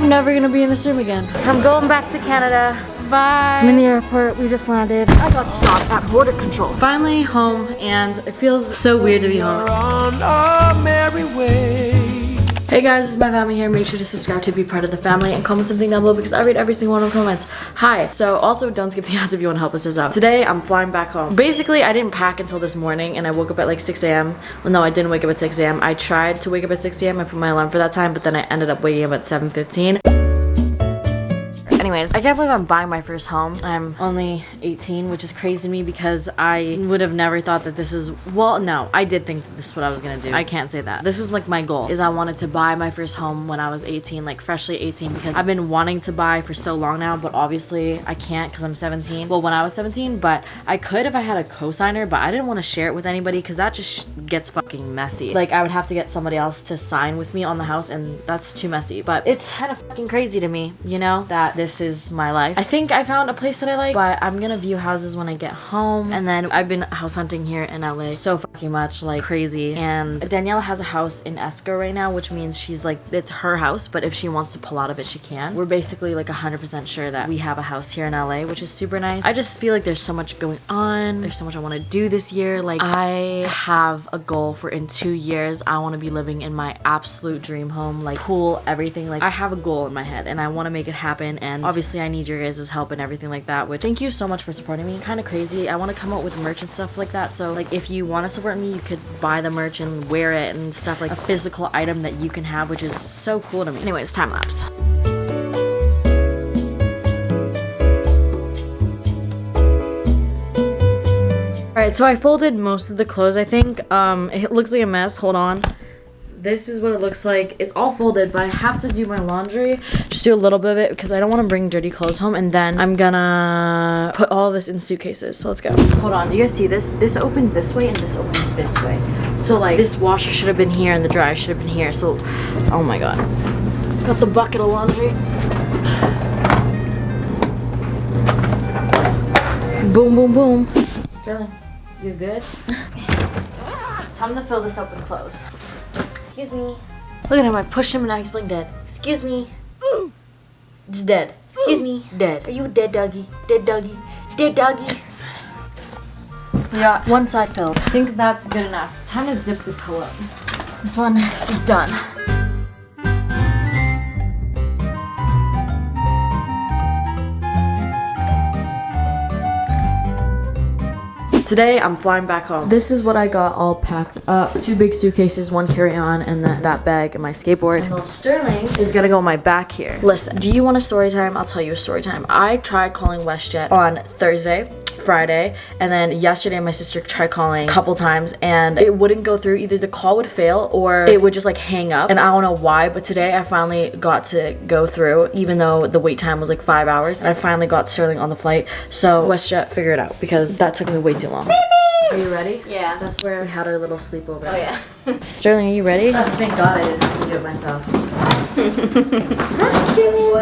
I'm never gonna be in this room again. I'm going back to Canada. Bye. I'm in the airport. We just landed. I got stopped at border control. Finally home, and it feels so weird to be home. Hey guys, it's my family here. Make sure to subscribe to be part of the family and comment something down below because I read every single one of the comments. Hi. So also don't skip the ads if you want to help us out. Today I'm flying back home. Basically, I didn't pack until this morning and I woke up at like 6 a.m. Well, no, I didn't wake up at 6 a.m. I tried to wake up at 6 a.m. I put my alarm for that time, but then I ended up waking up at 7:15. Anyways, I can't believe I'm buying my first home. I'm only 18, which is crazy to me because I would have never thought that this is, well, no, I did think that this is what I was gonna do. I can't say that. This was like my goal, is I wanted to buy my first home when I was 18, like freshly 18, because I've been wanting to buy for so long now, but obviously I can't because I'm 17. Well, when I was 17, but I could if I had a co-signer, but I didn't want to share it with anybody because that just gets fucking messy. Like I would have to get somebody else to sign with me on the house and that's too messy. But it's kind of fucking crazy to me, you know, that this is my life. I think I found a place that I like, but I'm gonna view houses when I get home. And then I've been house hunting here in LA so fucking much, like crazy. And Danielle has a house in VSCO right now, which means she's like, it's her house, but if she wants to pull out of it, she can. We're basically like 100% sure that we have a house here in LA, which is super nice. I just feel like there's so much going on. There's so much I want to do this year. Like I have a goal for in 2 years, I want to be living in my absolute dream home, like pool, everything. Like I have a goal in my head and I want to make it happen. And obviously I need your guys' help and everything like that, which thank you so much for supporting me. Kind of crazy. I want to come out with merch and stuff like that, so like if you want to support me, you could buy the merch and wear it and stuff, like a physical item that you can have, which is so cool to me. Anyways, time lapse. Alright, so I folded most of the clothes, I think. It looks like a mess. Hold on. This is what it looks like. It's all folded, but I have to do my laundry. Just do a little bit of it because I don't want to bring dirty clothes home. And then I'm gonna put all this in suitcases. So let's go. Hold on. Do you guys see this? This opens this way and this opens this way. So like this washer should have been here and the dryer should have been here. So, oh my god. Got the bucket of laundry. Boom, boom, boom. Sterling, you good? Time to fill this up with clothes. Excuse me. Look at him, I pushed him and now he's playing dead. Excuse me. Just dead. Excuse me. Dead. Are you a dead doggy? Dead doggy. Dead doggy. We got one side filled. I think that's good enough. Time to zip this hole up. This one is done. Today, I'm flying back home. This is what I got all packed up. 2 big suitcases, 1 carry-on, and then that bag and my skateboard. And little Sterling is gonna go on my back here. Listen, do you want a story time? I'll tell you a story time. I tried calling WestJet on Thursday, Friday, and then yesterday my sister tried calling a couple times and it wouldn't go through. Either the call would fail or it would just like hang up, and I don't know why, but today I finally got to go through, even though the wait time was like 5 hours. And I finally got Sterling on the flight. So WestJet, figure it out because that took me way too long. Baby! Are you ready? Yeah. That's where we had our little sleepover. Oh yeah. Sterling, are you ready? Oh, thank God I didn't have to do it myself.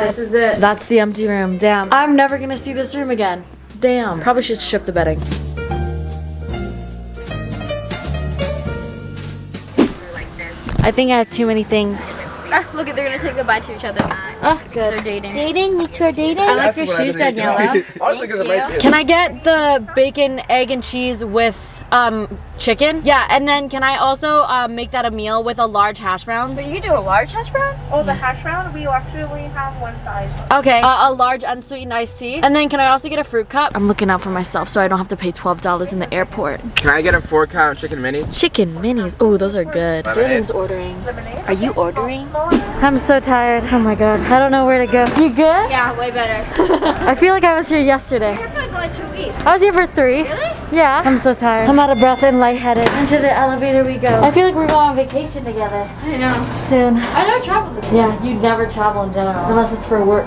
This is it. That's the empty room. Damn. I'm never gonna see this room again. Damn. Probably should strip the bedding. I think I have too many things. Look, they're gonna say goodbye to each other. Oh, good. They're dating. Dating? You two are dating? I like your shoes, Daniela. Thank you. Can I get the bacon, egg, and cheese with chicken? Yeah, and then can I also make that a meal with a large hash browns? But you do a large hash brown? Oh, the hash brown? We actually have one size. Okay, a large unsweetened iced tea. And then can I also get a fruit cup? I'm looking out for myself so I don't have to pay $12 in the airport. Can I get a 4-count chicken mini? Chicken minis. Oh, those are good. Sterling's ordering. Lemonade? Are you ordering? I'm so tired. Oh my god. I don't know where to go. You good? Yeah, way better. I feel like I was here yesterday. You're here for like 2 weeks. I was here for 3. Really? Yeah. I'm so tired. I'm out of breath and lightheaded. Into the elevator we go. I feel like we're going on vacation together. I know. Soon. I never traveled with you. Yeah, you never travel in general. Unless it's for work.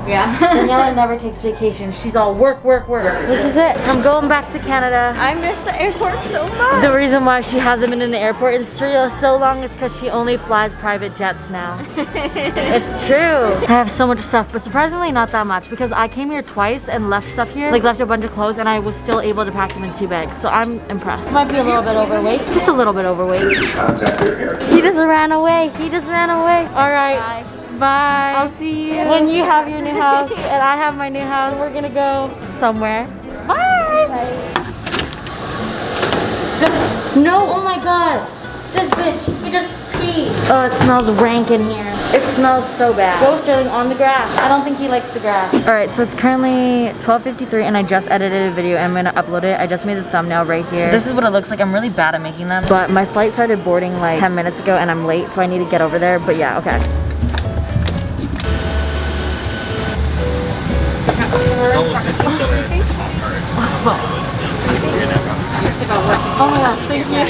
Yeah. Daniela never takes vacation. She's all work, work, work. This is it. I'm going back to Canada. I miss the airport so much. The reason why she hasn't been in the airport in so long is because she only flies private jets now. It's true. I have so much stuff, but surprisingly not that much because I came here twice and left stuff here, like left a bunch of clothes, and I was still able to pack them in 2 bags. So I'm impressed. Might be a little bit overweight. Just a little bit overweight. He just ran away. He just ran away. All right. Bye. bye. I'll see you when you have your new house and I have my new house. We're gonna go somewhere. Bye. No, oh my god. This bitch, he just peed. Oh, it smells rank in here. It smells so bad. Go Sterling on the grass. I don't think he likes the grass. All right, so it's currently 12:53 and I just edited a video and I'm gonna upload it. I just made the thumbnail right here. This is what it looks like. I'm really bad at making them. But my flight started boarding like 10 minutes ago and I'm late, so I need to get over there. But yeah, okay. Oh my gosh, thank you.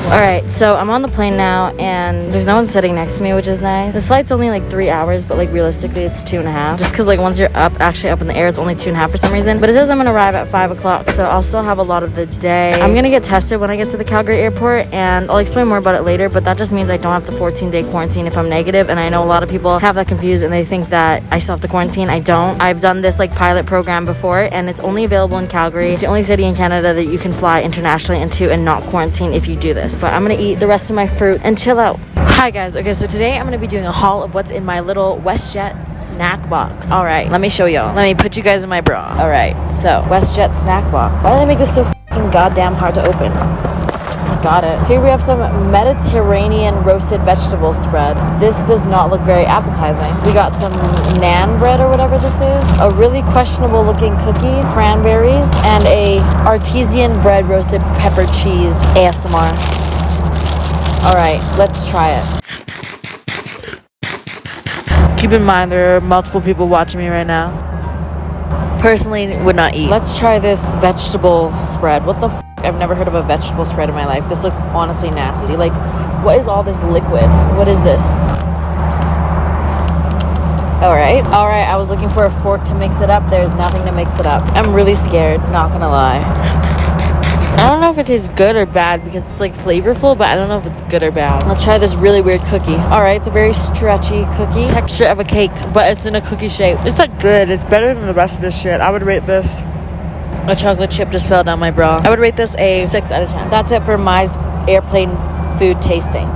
Alright, so I'm on the plane now and there's no one sitting next to me, which is nice. This flight's only like 3 hours, but like realistically it's 2.5. Just cause like once you're actually up in the air, it's only 2.5 for some reason. But it says I'm gonna arrive at 5 o'clock, so I'll still have a lot of the day. I'm gonna get tested when I get to the Calgary airport and I'll explain more about it later, but that just means I don't have the 14-day quarantine if I'm negative. And I know a lot of people have that confused and they think that I still have to quarantine. I don't. I've done this like pilot program before and it's only available in Calgary. It's the only city in Canada that you can fly internationally into and not quarantine if you do this. But I'm gonna eat the rest of my fruit and chill out. Hi guys, okay, so today I'm gonna be doing a haul of what's in my little WestJet snack box. All right, let me show y'all. Let me put you guys in my bra. All right, so WestJet snack box. Why do they make this so fucking goddamn hard to open? Got it. Here we have some Mediterranean roasted vegetable spread. This does not look very appetizing. We got some naan bread or whatever this is, a really questionable looking cookie, cranberries, and a artesian bread roasted pepper cheese ASMR. All right, let's try it. Keep in mind there are multiple people watching me right now. Personally, would not eat. Let's try this vegetable spread. What the f? I've never heard of a vegetable spread in my life. This looks honestly nasty. Like, what is all this liquid? What is this? All right, I was looking for a fork to mix it up. There's nothing to mix it up. I'm really scared, not gonna lie. I don't know if it tastes good or bad because it's like flavorful, but I don't know if it's good or bad. I'll try this really weird cookie. All right, it's a very stretchy cookie. Texture of a cake, but it's in a cookie shape. It's not good. It's better than the rest of this shit. I would rate this. A chocolate chip just fell down my bra. I would rate this a 6 out of 10. That's it for my airplane food tasting.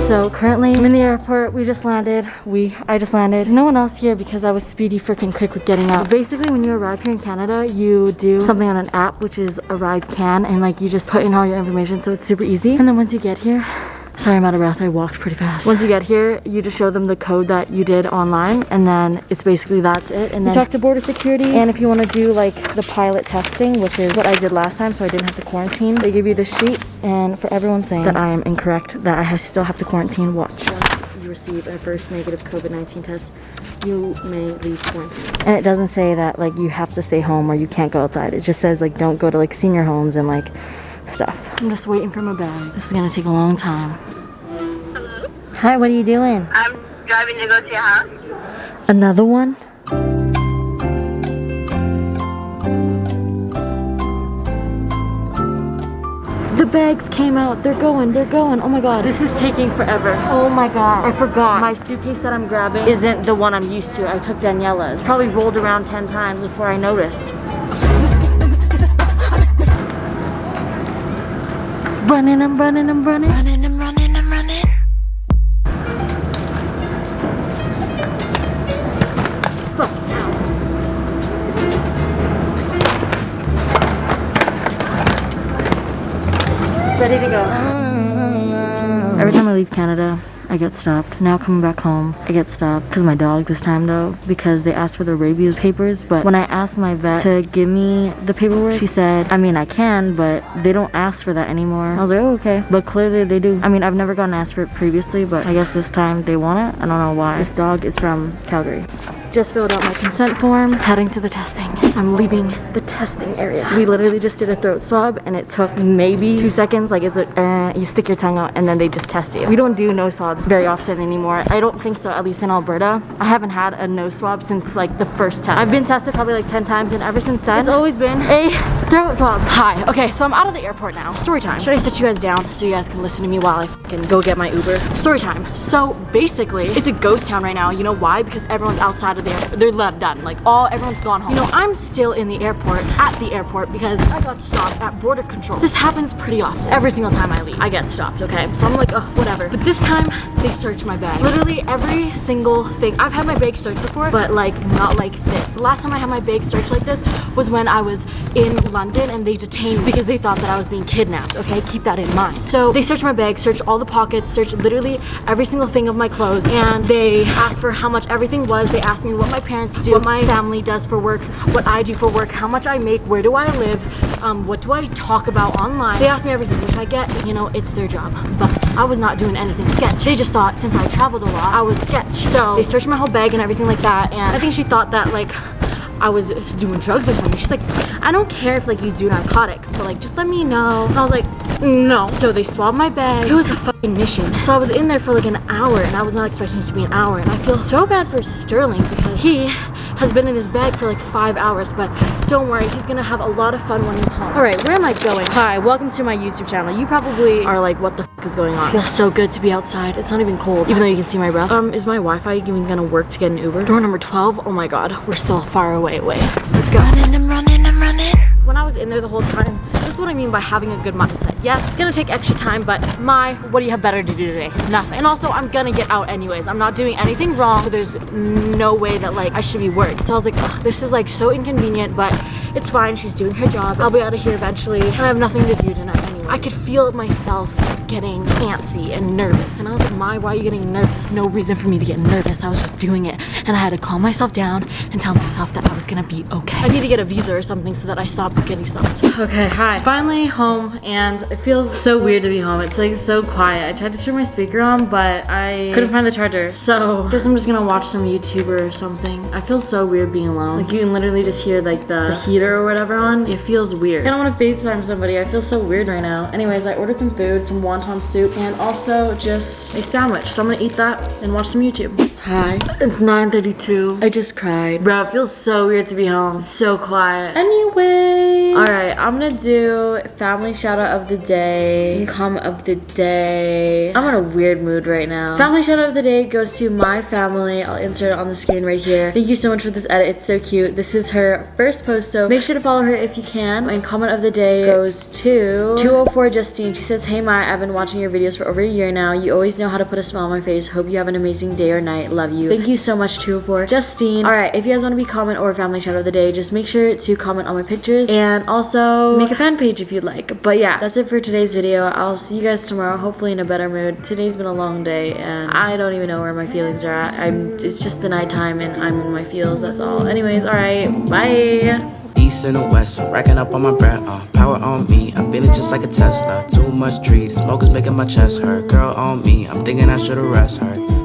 So currently I'm in the airport. I just landed. There's no one else here because I was speedy freaking quick with getting out. Basically, when you arrive here in Canada, you do something on an app, which is Arrive Can, and like you just put in all your information, so it's super easy. And then once you get here, sorry, I'm out of breath. I walked pretty fast. Once you get here, you just show them the code that you did online, and then it's basically that's it. And then you talk to border security, and if you want to do like the pilot testing, which is what I did last time, so I didn't have to quarantine, they give you this sheet. And for everyone saying that I am incorrect, that I still have to quarantine, watch. Once you receive a first negative COVID-19 test, you may leave quarantine. And it doesn't say that like you have to stay home or you can't go outside. It just says like don't go to like senior homes and like stuff. I'm just waiting for my bag. This is gonna take a long time. Hello? Hi, what are you doing? I'm driving to go to your house. Another one? The bags came out. They're going. Oh my god. This is taking forever. Oh my god. I forgot. My suitcase that I'm grabbing isn't the one I'm used to. I took Daniela's. Probably rolled around 10 times before I noticed. Running, I'm running. Ready to go. Every time I leave Canada, I get stopped. Now coming back home, I get stopped because my dog this time though, because they asked for the rabies papers. But when I asked my vet to give me the paperwork, she said, I mean, I can, but they don't ask for that anymore. I was like, oh, okay. But clearly they do. I mean, I've never gotten asked for it previously, but I guess this time they want it. I don't know why. This dog is from Calgary. just filled out my consent form, heading to the testing. I'm leaving the testing area. We literally just did a throat swab and it took maybe 2 seconds. Like it's a, you stick your tongue out and then they just test you. We don't do nose swabs very often anymore. I don't think so, at least in Alberta. I haven't had a nose swab since like the first test. I've been tested probably like 10 times and ever since then, it's always been a throat swab. Hi, okay, so I'm out of the airport now. Story time. Should I sit you guys down so you guys can listen to me while I fucking go get my Uber? Story time. So basically, it's a ghost town right now. You know why? Because everyone's outside of the airport. They're done. Like everyone's gone home. You know, I'm still in the airport, at the airport, because I got stopped at border control. This happens pretty often. Every single time I leave, I get stopped, okay? So I'm like, oh, whatever. But this time, they searched my bag. Literally every single thing. I've had my bag searched before, but like not like this. The last time I had my bag searched like this was when I was in London and they detained me because they thought that I was being kidnapped, okay? Keep that in mind. So they searched my bag, searched all the pockets, searched literally every single thing of my clothes, and they asked for how much everything was. They asked me what my parents do, what my family does for work, what I do for work, how much I make, where do I live, what do I talk about online. They asked me everything, which I get, you know, it's their job. But I was not doing anything sketch. They just thought since I traveled a lot, I was sketch. So they searched my whole bag and everything like that, and I think she thought that like I was doing drugs or something. She's like, I don't care if like you do narcotics, but like just let me know. And I was like, no. So they swabbed my bag. It was a fucking mission. So I was in there for like an hour and I was not expecting it to be an hour. And I feel so bad for Sterling because he has been in his bag for like 5 hours, but don't worry, he's gonna have a lot of fun when he's home. All right, where am I going? Hi, welcome to my YouTube channel. You probably are like, what the fuck is going on? Feels so good to be outside. It's not even cold, even though you can see my breath. Is my Wi-Fi even gonna work to get an Uber? Door number 12. Oh my God, we're still far away. Let's go. I'm running. When I was in there the whole time, this is what I mean by having a good mindset. Yes, it's gonna take extra time, but what do you have better to do today? Nothing. And also, I'm gonna get out anyways. I'm not doing anything wrong, so there's no way that like I should be worried. So I was like, ugh, this is like so inconvenient, but it's fine. She's doing her job. I'll be out of here eventually, and I have nothing to do tonight anyway. I could feel myself getting antsy and nervous, and I was like, why are you getting nervous? No reason for me to get nervous. I was just doing it, and I had to calm myself down and tell myself that I was gonna be okay. I need to get a visa or something so that I stop getting stopped. Okay, hi. Finally home, and it feels so weird to be home. It's like so quiet. I tried to turn my speaker on, but I couldn't find the charger, so I guess I'm just gonna watch some YouTube or something. I feel so weird being alone. Like you can literally just hear like the heater or whatever on. It feels weird. I don't want to FaceTime somebody. I feel so weird right now. Anyways, I ordered some food, some wonton soup, and also just a sandwich. So I'm gonna eat that and watch some YouTube. Hi. It's 9:32. I just cried. Bro, it feels so weird to be home. It's so quiet. Anyways. Alright, I'm gonna do family shout out of the day, comment of the day. I'm in a weird mood right now. Family shout out of the day goes to my family. I'll insert it on the screen right here. Thank you so much for this edit. It's so cute. This is her first post, so make sure to follow her if you can. And comment of the day goes to 204 Justine. She says, hey Mai, I've been watching your videos for over a year now. You always know how to put a smile on my face. Hope you have an amazing day or night. Love you. Thank you so much, 204 Justine. Alright, if you guys want to be comment or family shout out of the day, just make sure to comment on my pictures and also make a fan page if you'd like. But yeah, that's it for today's video. I'll see you guys tomorrow, hopefully in a better mood. Today's been a long day and I don't even know where my feelings are at. It's just the nighttime and I'm in my feels, that's all. Anyways, alright, bye. East and the west, I'm racking up on my breath, power on me, I'm feeling just like a Tesla. Too much tree, the smoke is making my chest hurt. Girl on me, I'm thinking I should've rest her.